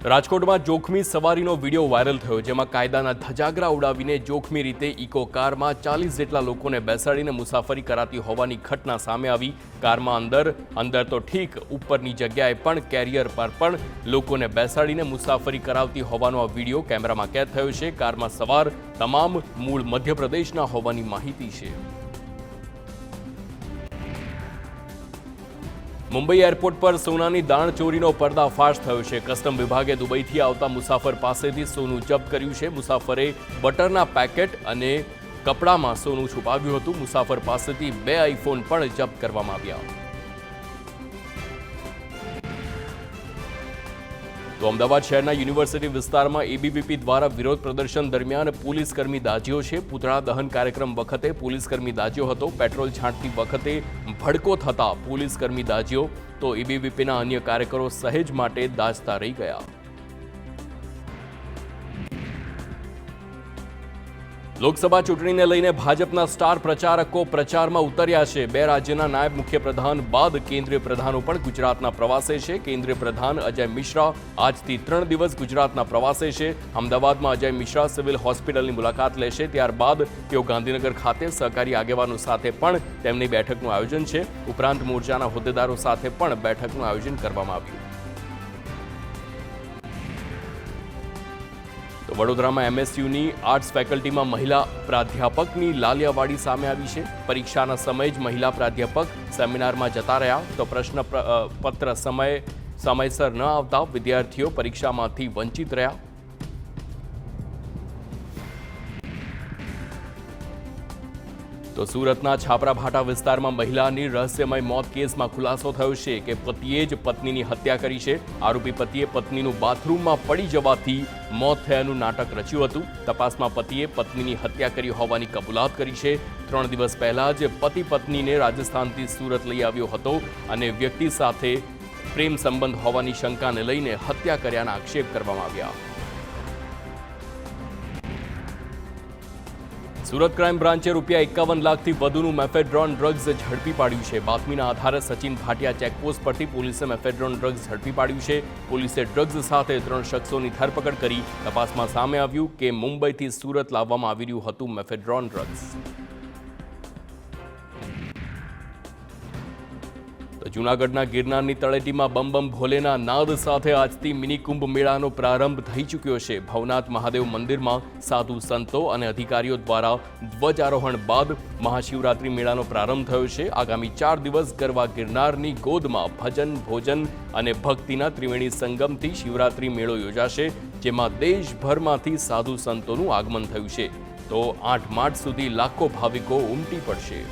રાજકોટમાં જોખમી સવારીનો video viral થયો, જેમાં કાયદાના ધજાગરા ઉડાવીને જોખમી રીતે ઇકો કારમાં 40 જેટલા લોકોને બેસાડીને મુસાફરી કરાતી હોવાની ઘટના સામે આવી। કારમાં અંદર તો ઠીક, ઉપરની જગ્યાએ પણ કેરિયર પર પણ લોકોને બેસાડીને મુસાફરી કરાવતી હોવાનો આ વિડીયો કેમેરામાં કેદ થયો છે। કારમાં સવાર તમામ મૂળ મધ્યપ્રદેશના હોવાની માહિતી છે। મુંબઈ એરપોર્ટ પર સોનાની દાણચોરીનો પર્દાફાશ થયો છે। કસ્ટમ વિભાગે દુબઈથી આવતા મુસાફર પાસેથી સોનું જપ્ત કર્યું છે। મુસાફરે બટરના પેકેટ અને કપડામાં સોનું છુપાવ્યું હતું। મુસાફર પાસેથી 2 આઈફોન પણ જપ્ત કરવામાં આવ્યા। તો અમદાવાદ શહેરના યુનિવર્સિટી વિસ્તારમાં એબીવીપી દ્વારા વિરોધ પ્રદર્શન દરમિયાન પોલીસકર્મી દાઝ્યો છે। પૂતળા દહન કાર્યક્રમ વખતે પોલીસકર્મી દાઝ્યો હતો। પેટ્રોલ છાંટતી વખતે ભડકો થતા પોલીસકર્મી દાઝ્યો, તો એબીવીપીના અન્ય કાર્યકરો સહેજ માટે દાઝતા રહી ગયા। લોકસભા ચૂંટણીને લઈને ભાજપના સ્ટાર પ્રચારકો પ્રચારમાં ઉતર્યા છે। 2 રાજ્યના નાયબ મુખ્યપ્રધાન બાદ કેન્દ્રીય પ્રધાનો પણ ગુજરાતના પ્રવાસે છે। કેન્દ્રીય પ્રધાન અજય મિશ્રા આજથી 3 દિવસ ગુજરાતના પ્રવાસે છે। અમદાવાદમાં અજય મિશ્રા સિવિલ હોસ્પિટલની મુલાકાત લેશે। ત્યારબાદ તેઓ ગાંધીનગર ખાતે સહકારી આગેવાનો સાથે પણ તેમની બેઠકનું આયોજન છે। ઉપરાંત મોરચાના હોદ્દેદારો સાથે પણ બેઠકનું આયોજન કરવામાં આવ્યું। તો વડોદરામાં એમએસયુની આર્ટ્સ ફેકલ્ટીમાં મહિલા પ્રાધ્યાપકની લાલિયાવાડી સામે આવી છે। પરીક્ષાના સમયે જ મહિલા પ્રાધ્યાપક સેમિનારમાં જતા રહ્યા, તો પ્રશ્નપત્ર સમયસર ન આવતા વિદ્યાર્થીઓ પરીક્ષામાંથી વંચિત રહ્યા। તો સુરતના છાપરાભાટા વિસ્તારમાં મહિલાની રહસ્યમય મોત કેસમાં ખુલાસો થયો છે કે પતિએ જ પત્નીની હત્યા કરી છે। આરોપી પતિએ પત્નીનું બાથરૂમમાં પડી જવાથી મોત થયાનું નાટક રચ્યું હતું। તપાસમાં પતિએ પત્નીની હત્યા કરી હોવાની કબૂલાત કરી છે। 3 દિવસ પહેલા જ પતિ પત્નીને રાજસ્થાનથી સુરત લઈ આવ્યો હતો અને વ્યક્તિ સાથે પ્રેમ સંબંધ હોવાની શંકાને લઈને હત્યા કર્યાના આક્ષેપ કરવામાં આવ્યા। સુરત ક્રાઇમ બ્રાન્ચે ₹51 લાખથી વધુનું મેફેડ્રોન ડ્રગ્સ ઝડપી પાડ્યું છે। બાતમીના આધારે સચિન ભાટિયા ચેકપોસ્ટ પરથી પોલીસે મેફેડ્રોન ડ્રગ્સ ઝડપી પાડ્યું છે। પોલીસે ડ્રગ્સ સાથે 3 શખ્સોની ધરપકડ કરી। તપાસમાં સામે આવ્યું કે મુંબઈથી સુરત લાવવામાં આવી રહ્યું હતું મેફેડ્રોન ડ્રગ્સ। જૂનાગઢના ગિરનારની તળેટીમાં બમ બમ ભોલેના નાદ સાથે આજથી મિની કુંભ મેળાનો પ્રારંભ થઈ ચૂક્યો છે। ભવનાથ મહાદેવ મંદિરમાં સાધુ સંતો અને અધિકારીઓ દ્વારા ધ્વજારોહણ બાદ મહાશિવરાત્રી મેળાનો પ્રારંભ થયો છે। આગામી 4 દિવસ ગરવા ગિરનારની ગોદમાં ભજન, ભોજન અને ભક્તિના ત્રિવેણી સંગમથી શિવરાત્રી મેળો યોજાશે, જેમાં દેશભરમાંથી સાધુ સંતોનું આગમન થયું છે। તો 8 માર્ચ સુધી લાખો ભાવિકો ઉમટી પડશે।